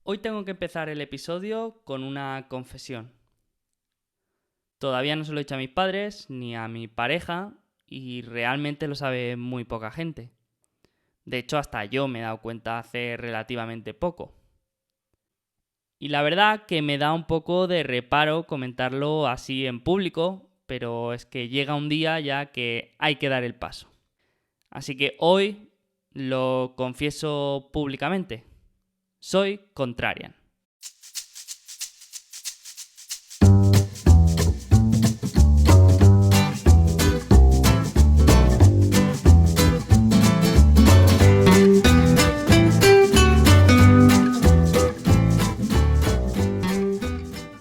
Hoy tengo que empezar el episodio con una confesión. Todavía no se lo he dicho a mis padres ni a mi pareja y realmente lo sabe muy poca gente. De hecho, hasta yo me he dado cuenta hace relativamente poco. Y la verdad que me da un poco de reparo comentarlo así en público, pero es que llega un día ya que hay que dar el paso. Así que hoy lo confieso públicamente. Soy contrarian.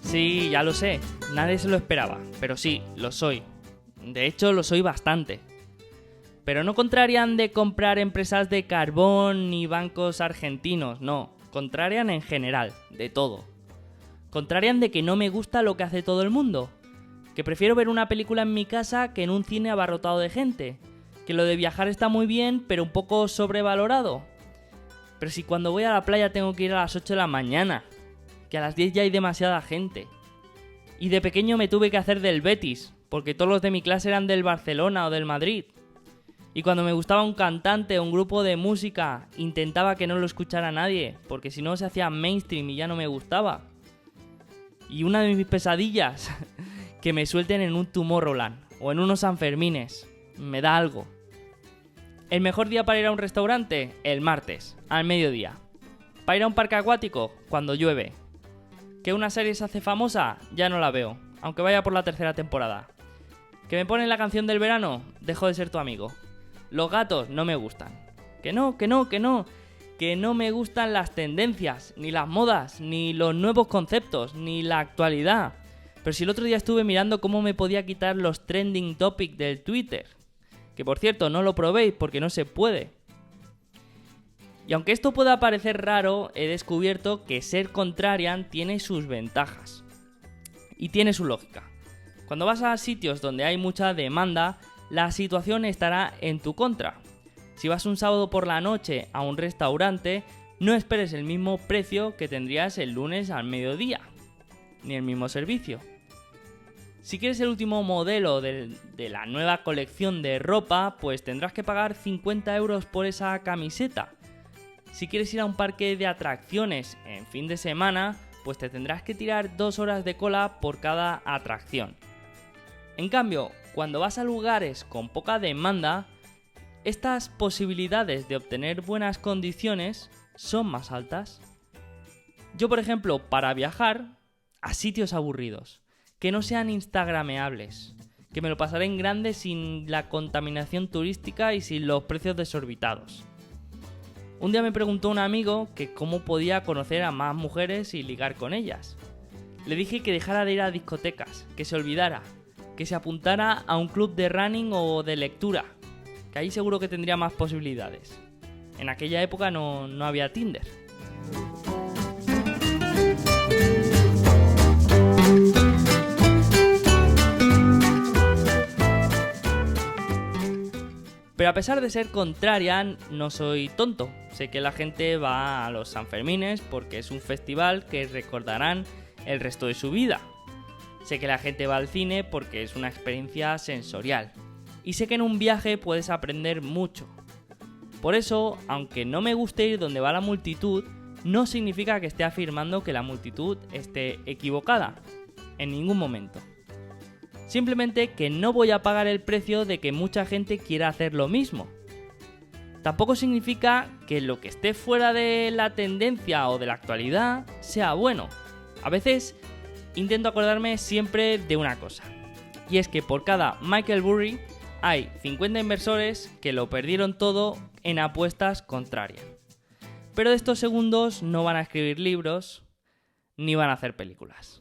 Sí, ya lo sé, nadie se lo esperaba, pero sí, lo soy. De hecho, lo soy bastante. Pero no contrarian de comprar empresas de carbón ni bancos argentinos, no. Contrarian en general, de todo. Contrarian de que no me gusta lo que hace todo el mundo. Que prefiero ver una película en mi casa que en un cine abarrotado de gente. Que lo de viajar está muy bien, pero un poco sobrevalorado. Pero si cuando voy a la playa tengo que ir a las 8 de la mañana. Que a las 10 ya hay demasiada gente. Y de pequeño me tuve que hacer del Betis, porque todos los de mi clase eran del Barcelona o del Madrid. Y cuando me gustaba un cantante o un grupo de música, intentaba que no lo escuchara nadie, porque si no se hacía mainstream y ya no me gustaba. Y una de mis pesadillas, que me suelten en un Tomorrowland o en unos Sanfermines. Me da algo. ¿El mejor día para ir a un restaurante? El martes, al mediodía. ¿Para ir a un parque acuático? Cuando llueve. ¿Que una serie se hace famosa? Ya no la veo, aunque vaya por la 3ª temporada. ¿Que me ponen la canción del verano? Dejo de ser tu amigo. Los gatos no me gustan. Que no. Que no me gustan las tendencias, ni las modas, ni los nuevos conceptos, ni la actualidad. Pero si el otro día estuve mirando cómo me podía quitar los trending topics del Twitter. Que por cierto, no lo probéis porque no se puede. Y aunque esto pueda parecer raro, he descubierto que ser contrarian tiene sus ventajas. Y tiene su lógica. Cuando vas a sitios donde hay mucha demanda, la situación estará en tu contra. Si vas un sábado por la noche a un restaurante, no esperes el mismo precio que tendrías el lunes al mediodía, ni el mismo servicio. Si quieres el último modelo de la nueva colección de ropa, pues tendrás que pagar 50 euros por esa camiseta. Si quieres ir a un parque de atracciones en fin de semana, pues te tendrás que tirar 2 horas de cola por cada atracción. En cambio, cuando vas a lugares con poca demanda, estas posibilidades de obtener buenas condiciones son más altas. Yo, por ejemplo, para viajar a sitios aburridos, que no sean instagrameables, que me lo pasaré en grande sin la contaminación turística y sin los precios desorbitados. Un día me preguntó un amigo que cómo podía conocer a más mujeres y ligar con ellas. Le dije que dejara de ir a discotecas, que se olvidara, que se apuntara a un club de running o de lectura, que ahí seguro que tendría más posibilidades. En aquella época no había Tinder. Pero a pesar de ser contrarian, no soy tonto. Sé que la gente va a los Sanfermines porque es un festival que recordarán el resto de su vida. Sé que la gente va al cine porque es una experiencia sensorial. Y sé que en un viaje puedes aprender mucho. Por eso, aunque no me guste ir donde va la multitud, no significa que esté afirmando que la multitud esté equivocada. En ningún momento. Simplemente que no voy a pagar el precio de que mucha gente quiera hacer lo mismo. Tampoco significa que lo que esté fuera de la tendencia o de la actualidad sea bueno. A veces intento acordarme siempre de una cosa. Y es que por cada Michael Burry hay 50 inversores que lo perdieron todo en apuestas contrarias. Pero de estos segundos no van a escribir libros ni van a hacer películas.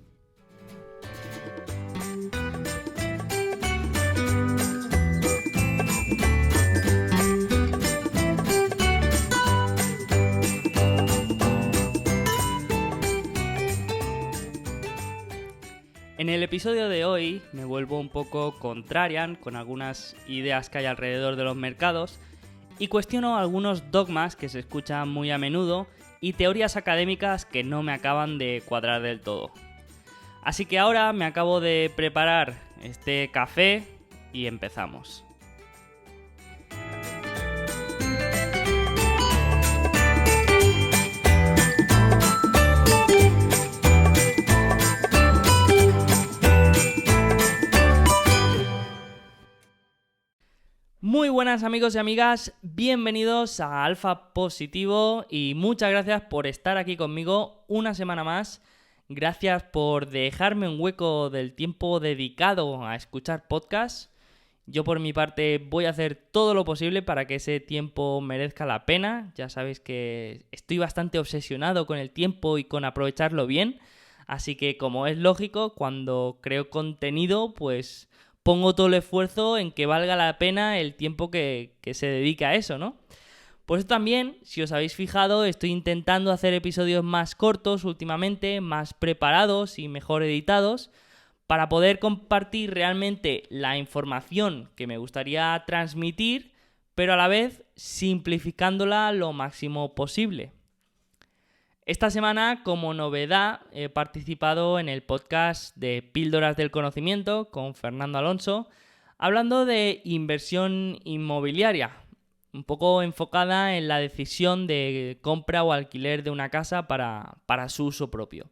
En el episodio de hoy me vuelvo un poco contrarian con algunas ideas que hay alrededor de los mercados y cuestiono algunos dogmas que se escuchan muy a menudo y teorías académicas que no me acaban de cuadrar del todo. Así que ahora me acabo de preparar este café y empezamos. Muy buenas amigos y amigas, bienvenidos a Alfa Positivo y muchas gracias por estar aquí conmigo una semana más. Gracias por dejarme un hueco del tiempo dedicado a escuchar podcasts. Yo por mi parte voy a hacer todo lo posible para que ese tiempo merezca la pena. Ya sabéis que estoy bastante obsesionado con el tiempo y con aprovecharlo bien. Así que como es lógico, cuando creo contenido, pues pongo todo el esfuerzo en que valga la pena el tiempo que se dedica a eso, ¿no? Por eso también, si os habéis fijado, estoy intentando hacer episodios más cortos últimamente, más preparados y mejor editados, para poder compartir realmente la información que me gustaría transmitir, pero a la vez simplificándola lo máximo posible. Esta semana, como novedad, he participado en el podcast de Píldoras del Conocimiento con Fernando Alonso, hablando de inversión inmobiliaria, un poco enfocada en la decisión de compra o alquiler de una casa para su uso propio.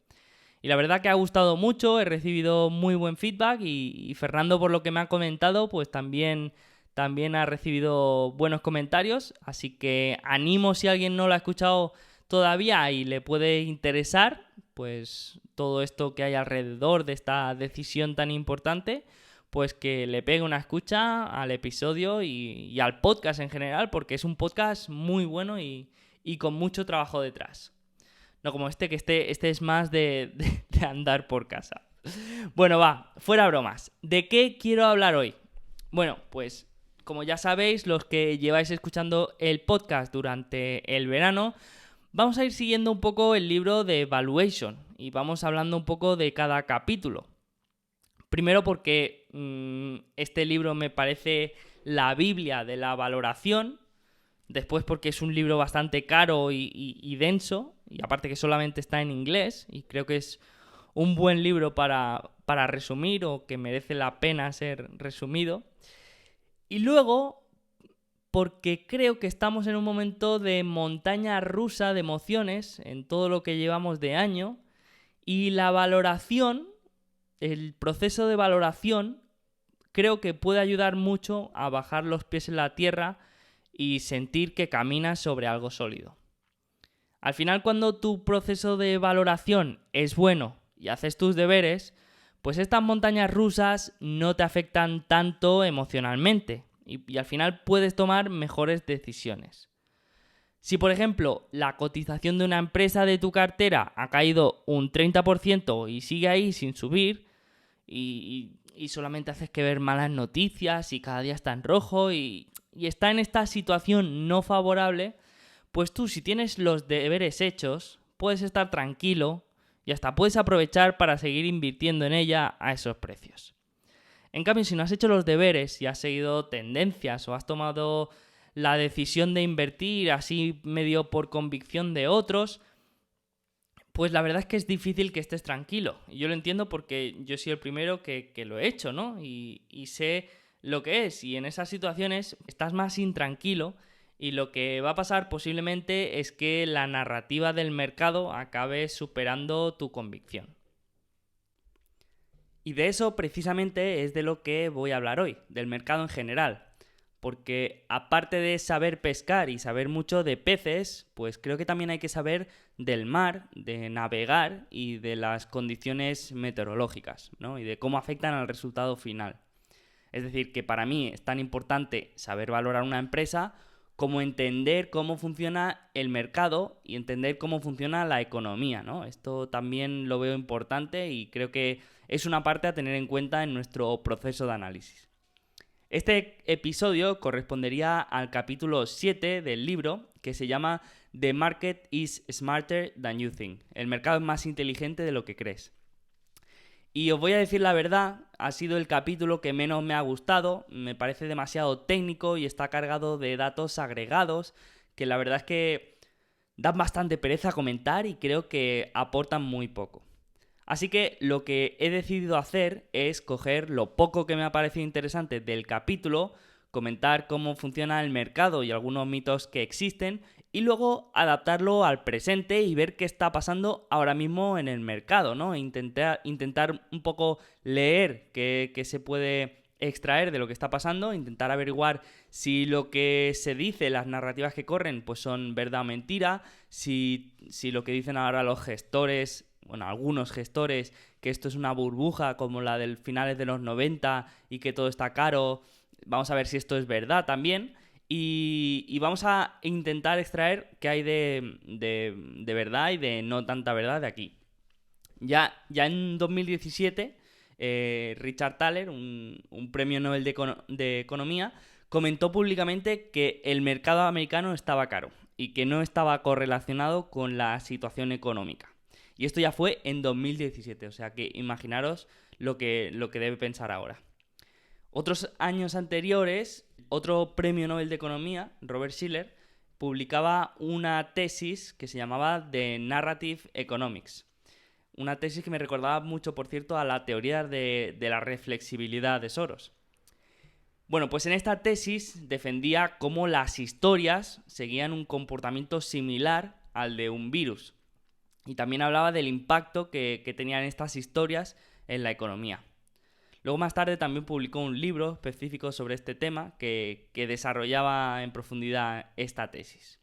Y la verdad que ha gustado mucho, he recibido muy buen feedback y Fernando, por lo que me ha comentado, pues también ha recibido buenos comentarios, así que animo, si alguien no lo ha escuchado todavía y le puede interesar, pues todo esto que hay alrededor de esta decisión tan importante, pues que le pegue una escucha al episodio y al podcast en general, porque es un podcast muy bueno y con mucho trabajo detrás. No como que este es más de andar por casa. Bueno, va, fuera bromas. ¿De qué quiero hablar hoy? Bueno, pues como ya sabéis, los que lleváis escuchando el podcast durante el verano, vamos a ir siguiendo un poco el libro de Valuation y vamos hablando un poco de cada capítulo. Primero porque este libro me parece la Biblia de la valoración. Después porque es un libro bastante caro y denso, y aparte que solamente está en inglés, y creo que es un buen libro para resumir o que merece la pena ser resumido. Y luego porque creo que estamos en un momento de montaña rusa de emociones en todo lo que llevamos de año, y la valoración, el proceso de valoración, creo que puede ayudar mucho a bajar los pies en la tierra y sentir que caminas sobre algo sólido. Al final, cuando tu proceso de valoración es bueno y haces tus deberes, pues estas montañas rusas no te afectan tanto emocionalmente y al final puedes tomar mejores decisiones. Si, por ejemplo, la cotización de una empresa de tu cartera ha caído un 30% y sigue ahí sin subir y solamente haces que ver malas noticias y cada día está en rojo y está en esta situación no favorable, pues tú, si tienes los deberes hechos, puedes estar tranquilo y hasta puedes aprovechar para seguir invirtiendo en ella a esos precios. En cambio, si no has hecho los deberes y has seguido tendencias o has tomado la decisión de invertir así medio por convicción de otros, pues la verdad es que es difícil que estés tranquilo. Y yo lo entiendo porque yo soy el primero que lo he hecho, ¿no? Y sé lo que es. Y en esas situaciones estás más intranquilo y lo que va a pasar posiblemente es que la narrativa del mercado acabe superando tu convicción. Y de eso precisamente es de lo que voy a hablar hoy, del mercado en general. Porque aparte de saber pescar y saber mucho de peces, pues creo que también hay que saber del mar, de navegar y de las condiciones meteorológicas, ¿no? Y de cómo afectan al resultado final. Es decir, que para mí es tan importante saber valorar una empresa como entender cómo funciona el mercado y entender cómo funciona la economía, ¿no? Esto también lo veo importante y creo que es una parte a tener en cuenta en nuestro proceso de análisis. Este episodio correspondería al capítulo 7 del libro, que se llama The Market is Smarter Than You Think. El mercado es más inteligente de lo que crees. Y os voy a decir la verdad, ha sido el capítulo que menos me ha gustado, me parece demasiado técnico y está cargado de datos agregados, que la verdad es que dan bastante pereza comentar y creo que aportan muy poco. Así que lo que he decidido hacer es coger lo poco que me ha parecido interesante del capítulo, comentar cómo funciona el mercado y algunos mitos que existen, y luego adaptarlo al presente y ver qué está pasando ahora mismo en el mercado, ¿no? Intentar un poco leer qué se puede extraer de lo que está pasando, intentar averiguar si lo que se dice, las narrativas que corren, pues son verdad o mentira, si lo que dicen ahora los gestores, bueno, algunos gestores, que esto es una burbuja como la del finales de los 90 y que todo está caro, vamos a ver si esto es verdad también. Y vamos a intentar extraer qué hay de verdad y de no tanta verdad de aquí. Ya en 2017, Richard Thaler, un premio Nobel de Economía, comentó públicamente que el mercado americano estaba caro y que no estaba correlacionado con la situación económica. Y esto ya fue en 2017, o sea que imaginaros lo que debe pensar ahora. Otros años anteriores, otro premio Nobel de Economía, Robert Shiller, publicaba una tesis que se llamaba The Narrative Economics. Una tesis que me recordaba mucho, por cierto, a la teoría de la reflexibilidad de Soros. Bueno, pues en esta tesis defendía cómo las historias seguían un comportamiento similar al de un virus. Y también hablaba del impacto que tenían estas historias en la economía. Luego más tarde también publicó un libro específico sobre este tema que desarrollaba en profundidad esta tesis.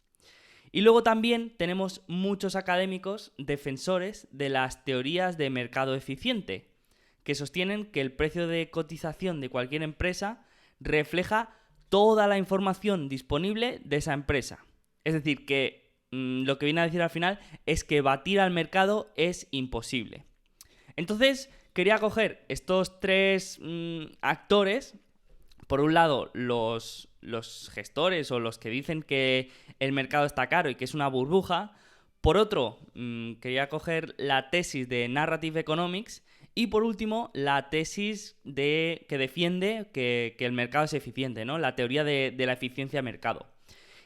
Y luego también tenemos muchos académicos defensores de las teorías de mercado eficiente, que sostienen que el precio de cotización de cualquier empresa refleja toda la información disponible de esa empresa. Es decir, que lo que viene a decir al final es que batir al mercado es imposible. Entonces, quería coger estos tres actores. Por un lado, los gestores o los que dicen que el mercado está caro y que es una burbuja. Por otro, quería coger la tesis de Narrative Economics. Y por último, la tesis que defiende que el mercado es eficiente, ¿no? La teoría de la eficiencia de mercado.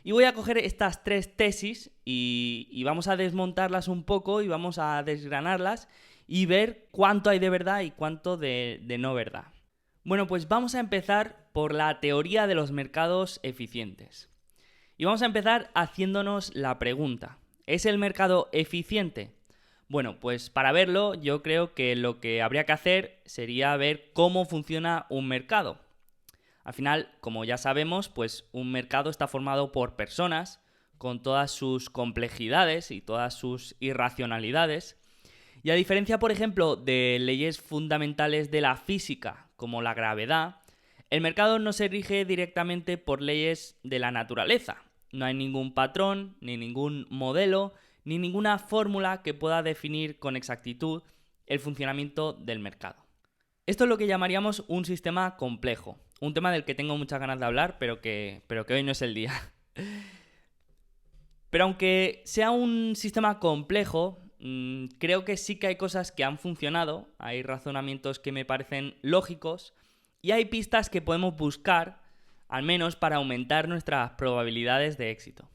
Y voy a coger estas tres tesis y vamos a desmontarlas un poco y vamos a desgranarlas y ver cuánto hay de verdad y cuánto de no verdad. Bueno, pues vamos a empezar por la teoría de los mercados eficientes. Y vamos a empezar haciéndonos la pregunta: ¿es el mercado eficiente? Bueno, pues para verlo yo creo que lo que habría que hacer sería ver cómo funciona un mercado. Al final, como ya sabemos, pues un mercado está formado por personas con todas sus complejidades y todas sus irracionalidades. Y a diferencia, por ejemplo, de leyes fundamentales de la física, como la gravedad, el mercado no se rige directamente por leyes de la naturaleza. No hay ningún patrón, ni ningún modelo, ni ninguna fórmula que pueda definir con exactitud el funcionamiento del mercado. Esto es lo que llamaríamos un sistema complejo, un tema del que tengo muchas ganas de hablar, pero que hoy no es el día. Pero aunque sea un sistema complejo, creo que sí que hay cosas que han funcionado, hay razonamientos que me parecen lógicos y hay pistas que podemos buscar, al menos para aumentar nuestras probabilidades de éxito.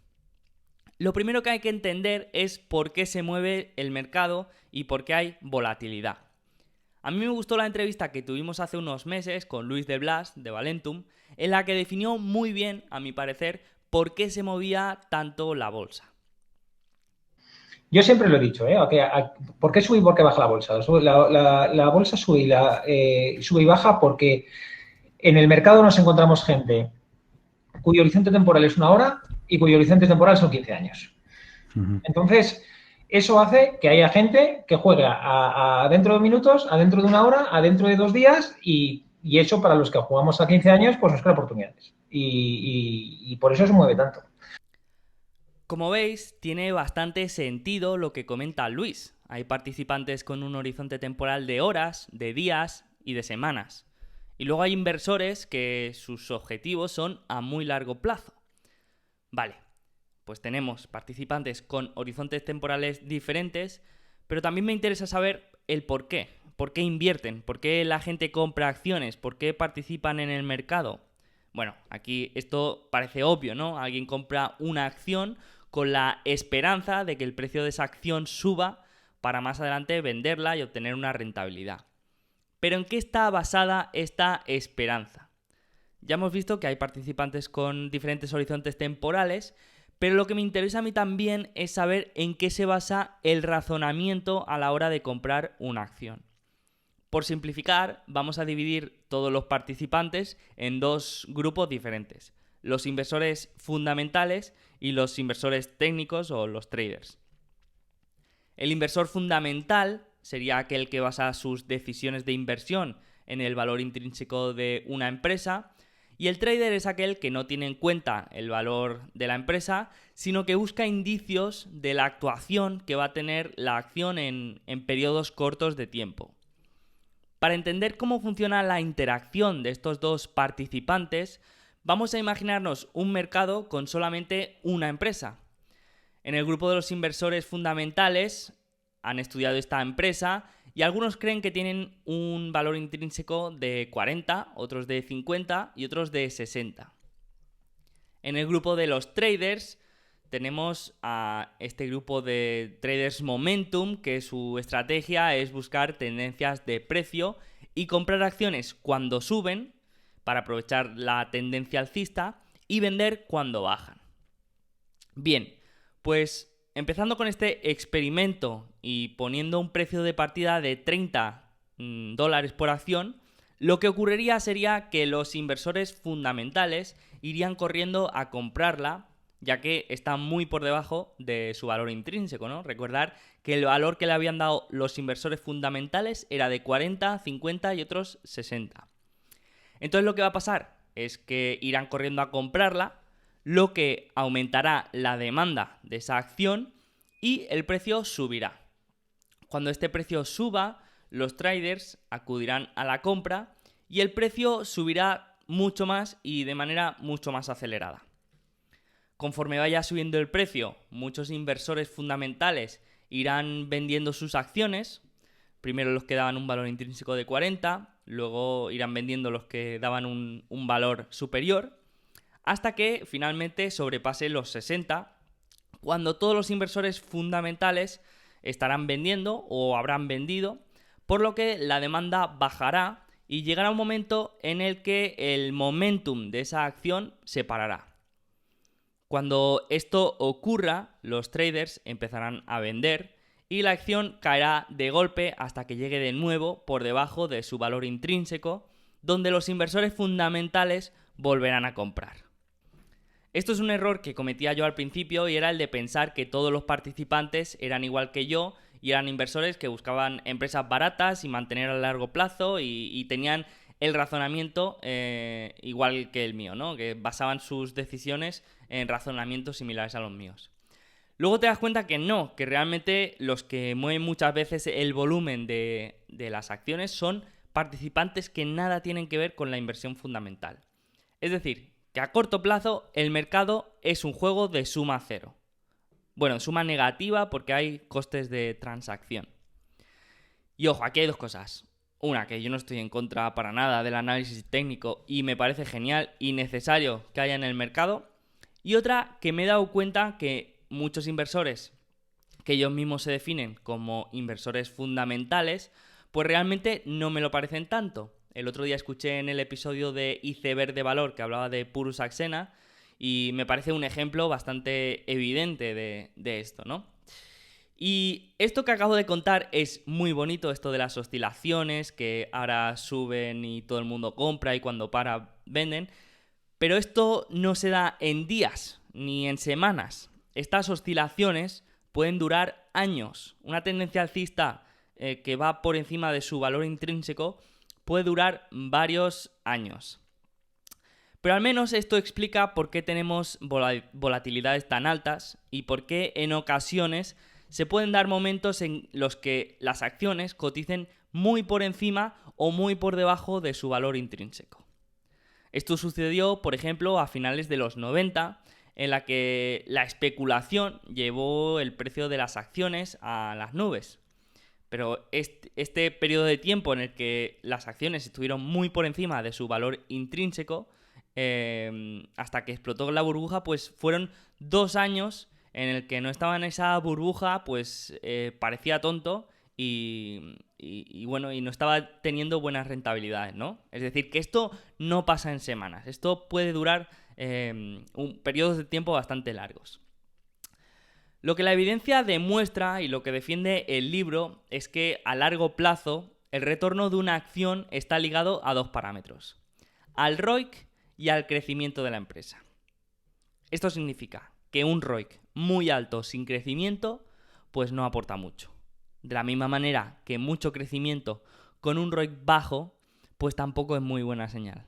Lo primero que hay que entender es por qué se mueve el mercado y por qué hay volatilidad. A mí me gustó la entrevista que tuvimos hace unos meses con Luis de Blas, de Valentum, en la que definió muy bien, a mi parecer, por qué se movía tanto la bolsa. Yo siempre lo he dicho, ¿por qué sube y por qué baja la bolsa? La bolsa sube y baja porque en el mercado nos encontramos gente cuyo horizonte temporal es una hora y cuyo horizonte temporal son 15 años. Entonces, eso hace que haya gente que juega a dentro de minutos, a dentro de una hora, a dentro de 2 días y eso para los que jugamos a 15 años pues nos crea oportunidades. Y por eso se mueve tanto. Como veis, tiene bastante sentido lo que comenta Luis. Hay participantes con un horizonte temporal de horas, de días y de semanas. Y luego hay inversores que sus objetivos son a muy largo plazo. Vale, pues tenemos participantes con horizontes temporales diferentes, pero también me interesa saber el por qué. ¿Por qué invierten? ¿Por qué la gente compra acciones? ¿Por qué participan en el mercado? Bueno, aquí esto parece obvio, ¿no? Alguien compra una acción con la esperanza de que el precio de esa acción suba para más adelante venderla y obtener una rentabilidad. Pero ¿en qué está basada esta esperanza? Ya hemos visto que hay participantes con diferentes horizontes temporales, pero lo que me interesa a mí también es saber en qué se basa el razonamiento a la hora de comprar una acción. Por simplificar, vamos a dividir todos los participantes en dos grupos diferentes: los inversores fundamentales y los inversores técnicos o los traders. El inversor fundamental sería aquel que basa sus decisiones de inversión en el valor intrínseco de una empresa, y el trader es aquel que no tiene en cuenta el valor de la empresa, sino que busca indicios de la actuación que va a tener la acción en periodos cortos de tiempo. Para entender cómo funciona la interacción de estos dos participantes, vamos a imaginarnos un mercado con solamente una empresa. En el grupo de los inversores fundamentales han estudiado esta empresa y algunos creen que tienen un valor intrínseco de 40, otros de 50 y otros de 60. En el grupo de los traders tenemos a este grupo de traders momentum, que su estrategia es buscar tendencias de precio y comprar acciones cuando suben para aprovechar la tendencia alcista y vender cuando bajan. Bien, pues empezando con este experimento y poniendo un precio de partida de $30 por acción, lo que ocurriría sería que los inversores fundamentales irían corriendo a comprarla, ya que está muy por debajo de su valor intrínseco, ¿no? Recordar que el valor que le habían dado los inversores fundamentales era de 40, 50 y otros 60. Entonces lo que va a pasar es que irán corriendo a comprarla, lo que aumentará la demanda de esa acción y el precio subirá. Cuando este precio suba, los traders acudirán a la compra y el precio subirá mucho más y de manera mucho más acelerada. Conforme vaya subiendo el precio, muchos inversores fundamentales irán vendiendo sus acciones. Primero los que daban un valor intrínseco de 40, luego irán vendiendo los que daban un valor superior, hasta que finalmente sobrepase los 60, cuando todos los inversores fundamentales estarán vendiendo o habrán vendido, por lo que la demanda bajará y llegará un momento en el que el momentum de esa acción se parará. Cuando esto ocurra, los traders empezarán a vender y la acción caerá de golpe hasta que llegue de nuevo por debajo de su valor intrínseco, donde los inversores fundamentales volverán a comprar. Esto es un error que cometía yo al principio y era el de pensar que todos los participantes eran igual que yo y eran inversores que buscaban empresas baratas y mantener a largo plazo y tenían el razonamiento igual que el mío, ¿no? Que basaban sus decisiones en razonamientos similares a los míos. Luego te das cuenta que no, que realmente los que mueven muchas veces el volumen de las acciones son participantes que nada tienen que ver con la inversión fundamental. Es decir, que a corto plazo el mercado es un juego de suma cero. Bueno, suma negativa porque hay costes de transacción. Y ojo, aquí hay dos cosas. Una, que yo no estoy en contra para nada del análisis técnico y me parece genial y necesario que haya en el mercado. Y otra, que me he dado cuenta que muchos inversores, que ellos mismos se definen como inversores fundamentales, pues realmente no me lo parecen tanto. El otro día escuché en el episodio de Iceberg de Valor que hablaba de Puru Saxena y me parece un ejemplo bastante evidente de esto, ¿no? Y esto que acabo de contar es muy bonito, esto de las oscilaciones, que ahora suben y todo el mundo compra y cuando para venden, pero esto no se da en días ni en semanas. Estas oscilaciones pueden durar años. Una tendencia alcista que va por encima de su valor intrínseco puede durar varios años. Pero al menos esto explica por qué tenemos volatilidades tan altas y por qué en ocasiones se pueden dar momentos en los que las acciones coticen muy por encima o muy por debajo de su valor intrínseco. Esto sucedió, por ejemplo, a finales de los 90, en la que la especulación llevó el precio de las acciones a las nubes. Pero este periodo de tiempo en el que las acciones estuvieron muy por encima de su valor intrínseco, hasta que explotó la burbuja, pues fueron 2 años en el que no estaba en esa burbuja, pues parecía tonto y bueno, y no estaba teniendo buenas rentabilidades, ¿no? Es decir, que esto no pasa en semanas, esto puede durar periodos de tiempo bastante largos. Lo que la evidencia demuestra y lo que defiende el libro es que a largo plazo el retorno de una acción está ligado a dos parámetros: al ROIC y al crecimiento de la empresa. Esto significa que un ROIC muy alto sin crecimiento pues no aporta mucho. De la misma manera que mucho crecimiento con un ROIC bajo pues tampoco es muy buena señal.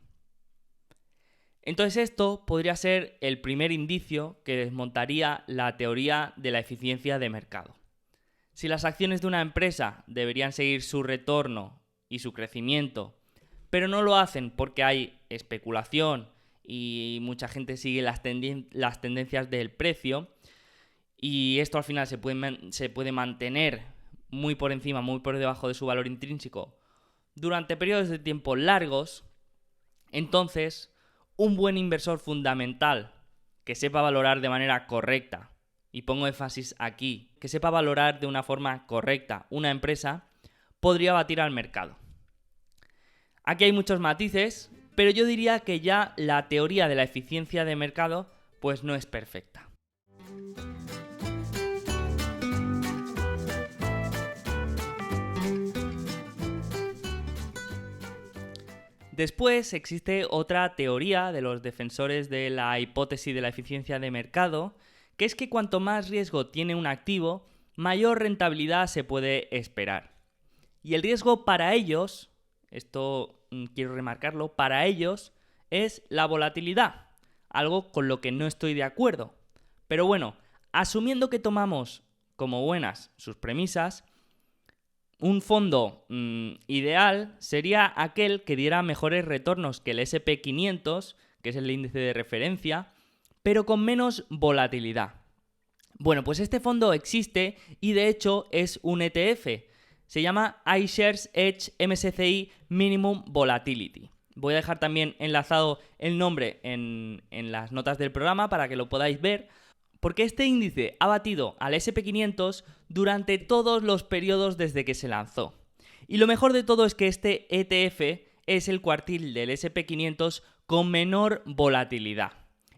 Entonces esto podría ser el primer indicio que desmontaría la teoría de la eficiencia de mercado. Si las acciones de una empresa deberían seguir su retorno y su crecimiento, pero no lo hacen porque hay especulación y mucha gente sigue las tendencias del precio, y esto al final se puede mantener muy por encima, muy por debajo de su valor intrínseco durante periodos de tiempo largos, entonces un buen inversor fundamental que sepa valorar de manera correcta, y pongo énfasis aquí, que sepa valorar de una forma correcta una empresa, podría batir al mercado. Aquí hay muchos matices, pero yo diría que ya la teoría de la eficiencia de mercado pues no es perfecta. Después existe otra teoría de los defensores de la hipótesis de la eficiencia de mercado, que es que cuanto más riesgo tiene un activo, mayor rentabilidad se puede esperar. Y el riesgo para ellos, esto quiero remarcarlo, para ellos es la volatilidad, algo con lo que no estoy de acuerdo. Pero bueno, asumiendo que tomamos como buenas sus premisas, un fondo ideal sería aquel que diera mejores retornos que el S&P 500, que es el índice de referencia, pero con menos volatilidad. Bueno, pues este fondo existe y de hecho es un ETF. Se llama iShares Edge MSCI Minimum Volatility. Voy a dejar también enlazado el nombre en las notas del programa para que lo podáis ver, porque este índice ha batido al S&P 500 durante todos los periodos desde que se lanzó. Y lo mejor de todo es que este ETF es el cuartil del S&P 500 con menor volatilidad.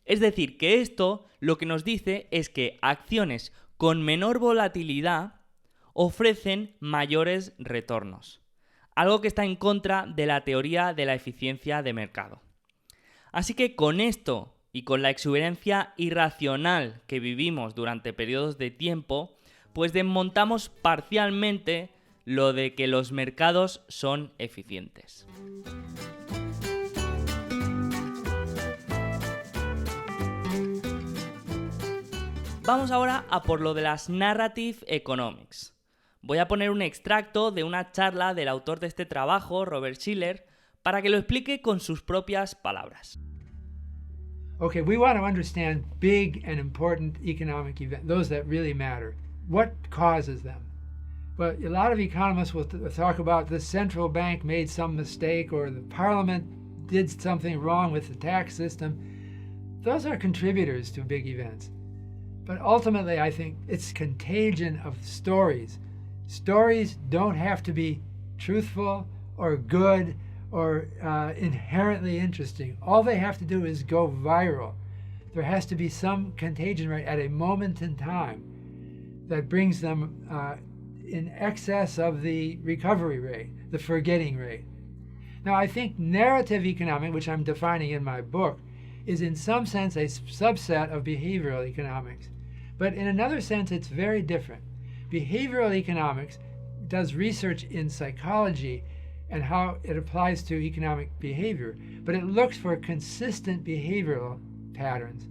Es decir, que esto lo que nos dice es que acciones con menor volatilidad ofrecen mayores retornos, algo que está en contra de la teoría de la eficiencia de mercado. Así que con esto y con la exuberancia irracional que vivimos durante periodos de tiempo, pues desmontamos parcialmente lo de que los mercados son eficientes. Vamos ahora a por lo de las Narrative Economics. Voy a poner un extracto de una charla del autor de este trabajo, Robert Shiller, para que lo explique con sus propias palabras. Okay, we want to understand big and important economic events, those that really matter. What causes them? Well, a lot of economists will talk about the central bank made some mistake or the parliament did something wrong with the tax system. Those are contributors to big events. But ultimately, I think it's contagion of stories. Stories don't have to be truthful or good or inherently interesting. All they have to do is go viral. There has to be some contagion rate at a moment in time that brings them in excess of the recovery rate, the forgetting rate. Now, I think narrative economics, which I'm defining in my book, is in some sense a subset of behavioral economics. But in another sense, it's very different. Behavioral economics does research in psychology and how it applies to economic behavior, but it looks for consistent behavioral patterns.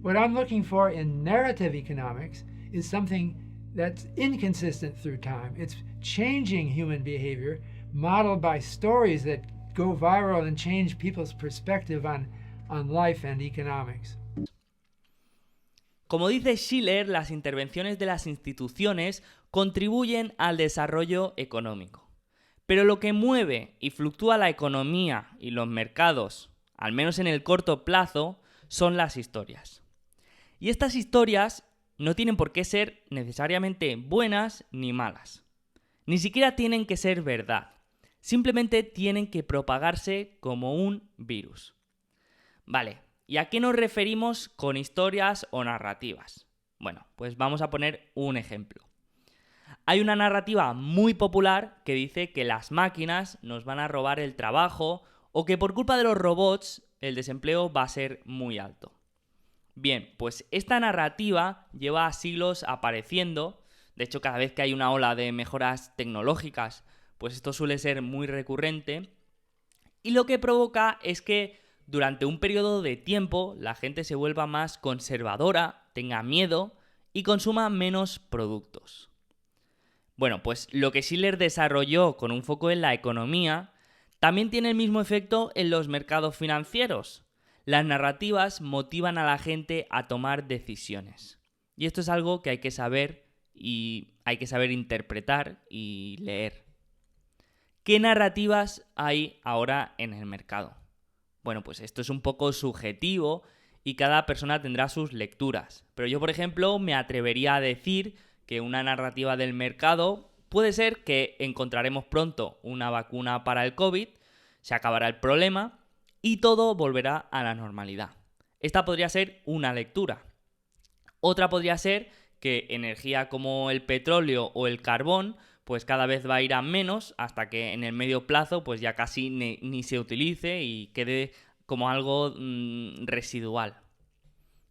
What I'm looking for in narrative economics is something that's inconsistent through time. It's changing human behavior, modeled by stories that go viral and change people's perspective on life and economics. Como dice Shiller, las intervenciones de las instituciones contribuyen al desarrollo económico. Pero lo que mueve y fluctúa la economía y los mercados, al menos en el corto plazo, son las historias. Y estas historias no tienen por qué ser necesariamente buenas ni malas. Ni siquiera tienen que ser verdad. Simplemente tienen que propagarse como un virus. Vale, ¿y a qué nos referimos con historias o narrativas? Bueno, pues vamos a poner un ejemplo. Hay una narrativa muy popular que dice que las máquinas nos van a robar el trabajo o que por culpa de los robots el desempleo va a ser muy alto. Bien, pues esta narrativa lleva siglos apareciendo. De hecho, cada vez que hay una ola de mejoras tecnológicas, pues esto suele ser muy recurrente. Y lo que provoca es que durante un periodo de tiempo la gente se vuelva más conservadora, tenga miedo y consuma menos productos. Bueno, pues lo que Schiller desarrolló con un foco en la economía también tiene el mismo efecto en los mercados financieros. Las narrativas motivan a la gente a tomar decisiones. Y esto es algo que hay que saber y hay que saber interpretar y leer. ¿Qué narrativas hay ahora en el mercado? Bueno, pues esto es un poco subjetivo y cada persona tendrá sus lecturas. Pero yo, por ejemplo, me atrevería a decir que una narrativa del mercado puede ser que encontraremos pronto una vacuna para el COVID, se acabará el problema y todo volverá a la normalidad. Esta podría ser una lectura. Otra podría ser que energía como el petróleo o el carbón pues cada vez va a ir a menos hasta que en el medio plazo pues ya casi ni se utilice y quede como algo residual.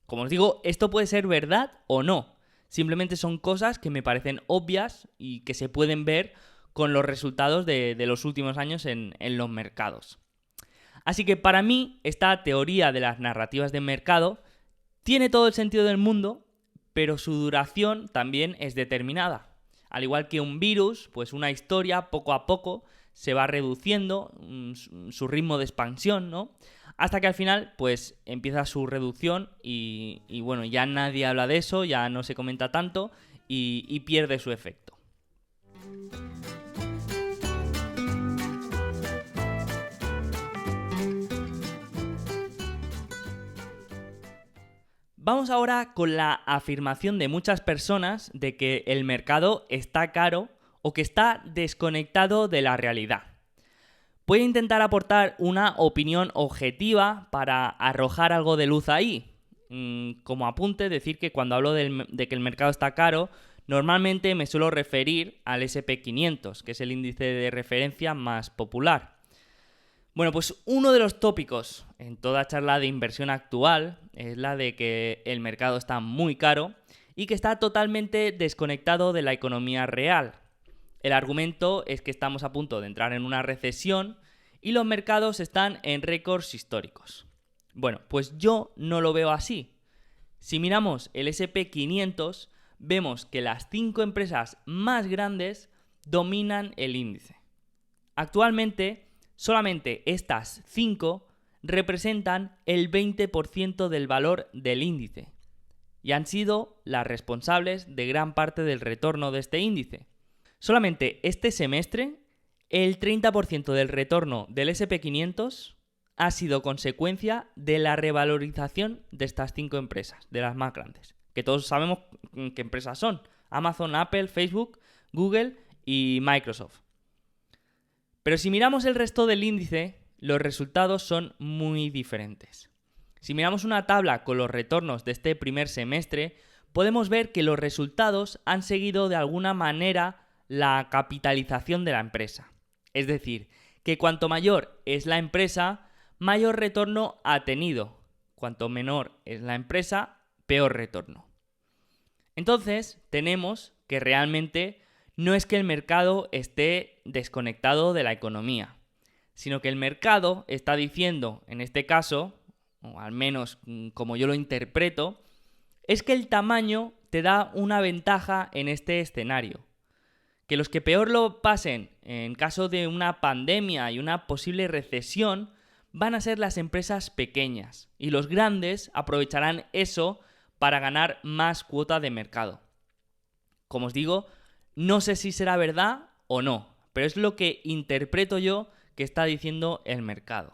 Como os digo, esto puede ser verdad o no. Simplemente son cosas que me parecen obvias y que se pueden ver con los resultados de los últimos años en los mercados. Así que para mí esta teoría de las narrativas de mercado tiene todo el sentido del mundo, pero su duración también es determinada. Al igual que un virus, pues una historia poco a poco se va reduciendo su ritmo de expansión, ¿no? Hasta que al final pues empieza su reducción y bueno, ya nadie habla de eso, ya no se comenta tanto y pierde su efecto. Vamos ahora con la afirmación de muchas personas de que el mercado está caro o que está desconectado de la realidad. Voy a intentar aportar una opinión objetiva para arrojar algo de luz ahí. Como apunte, decir que cuando hablo de que el mercado está caro, normalmente me suelo referir al S&P 500, que es el índice de referencia más popular. Bueno, pues uno de los tópicos en toda charla de inversión actual es la de que el mercado está muy caro y que está totalmente desconectado de la economía real. El argumento es que estamos a punto de entrar en una recesión y los mercados están en récords históricos. Bueno, pues yo no lo veo así. Si miramos el S&P 500, vemos que las 5 empresas más grandes dominan el índice. Actualmente, solamente estas 5 representan el 20% del valor del índice y han sido las responsables de gran parte del retorno de este índice. Solamente este semestre, el 30% del retorno del S&P 500 ha sido consecuencia de la revalorización de estas 5 empresas, de las más grandes, que todos sabemos qué empresas son: Amazon, Apple, Facebook, Google y Microsoft. Pero si miramos el resto del índice, los resultados son muy diferentes. Si miramos una tabla con los retornos de este primer semestre, podemos ver que los resultados han seguido de alguna manera la capitalización de la empresa. Es decir, que cuanto mayor es la empresa, mayor retorno ha tenido. Cuanto menor es la empresa, peor retorno. Entonces, tenemos que realmente no es que el mercado esté desconectado de la economía, sino que el mercado está diciendo, en este caso, o al menos como yo lo interpreto, es que el tamaño te da una ventaja en este escenario. Que los que peor lo pasen en caso de una pandemia y una posible recesión van a ser las empresas pequeñas y los grandes aprovecharán eso para ganar más cuota de mercado. Como os digo, no sé si será verdad o no, pero es lo que interpreto yo que está diciendo el mercado.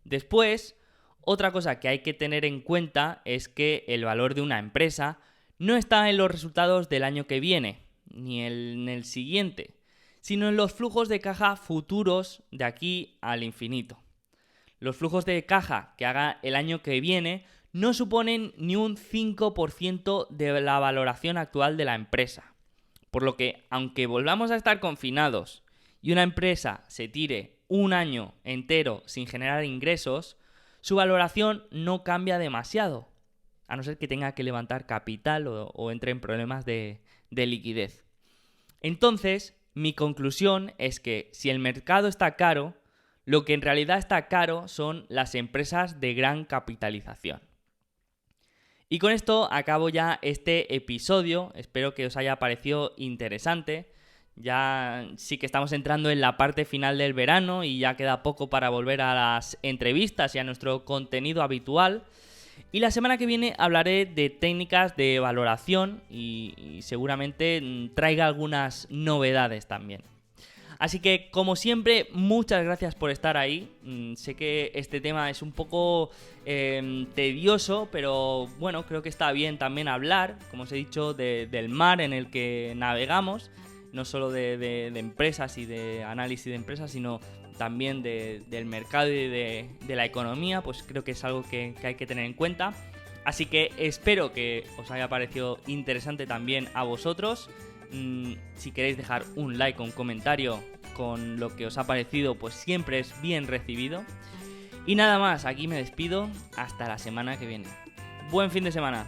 Después, otra cosa que hay que tener en cuenta es que el valor de una empresa no está en los resultados del año que viene, ni en el siguiente, sino en los flujos de caja futuros de aquí al infinito. Los flujos de caja que haga el año que viene no suponen ni un 5% de la valoración actual de la empresa. Por lo que, aunque volvamos a estar confinados y una empresa se tire un año entero sin generar ingresos, su valoración no cambia demasiado, a no ser que tenga que levantar capital o entre en problemas de liquidez. Entonces, mi conclusión es que si el mercado está caro, lo que en realidad está caro son las empresas de gran capitalización. Y con esto acabo ya este episodio, espero que os haya parecido interesante. Ya sí que estamos entrando en la parte final del verano y ya queda poco para volver a las entrevistas y a nuestro contenido habitual. Y la semana que viene hablaré de técnicas de valoración y seguramente traiga algunas novedades también. Así que, como siempre, muchas gracias por estar ahí. Sé que este tema es un poco tedioso, pero bueno, creo que está bien también hablar, como os he dicho, del mar en el que navegamos, no solo de empresas y de análisis de empresas, sino también del mercado y de la economía. Pues creo que es algo que hay que tener en cuenta. Así que espero que os haya parecido interesante también a vosotros. Si queréis dejar un like o un comentario con lo que os ha parecido, pues siempre es bien recibido. Y nada más, aquí me despido. Hasta la semana que viene. Buen fin de semana.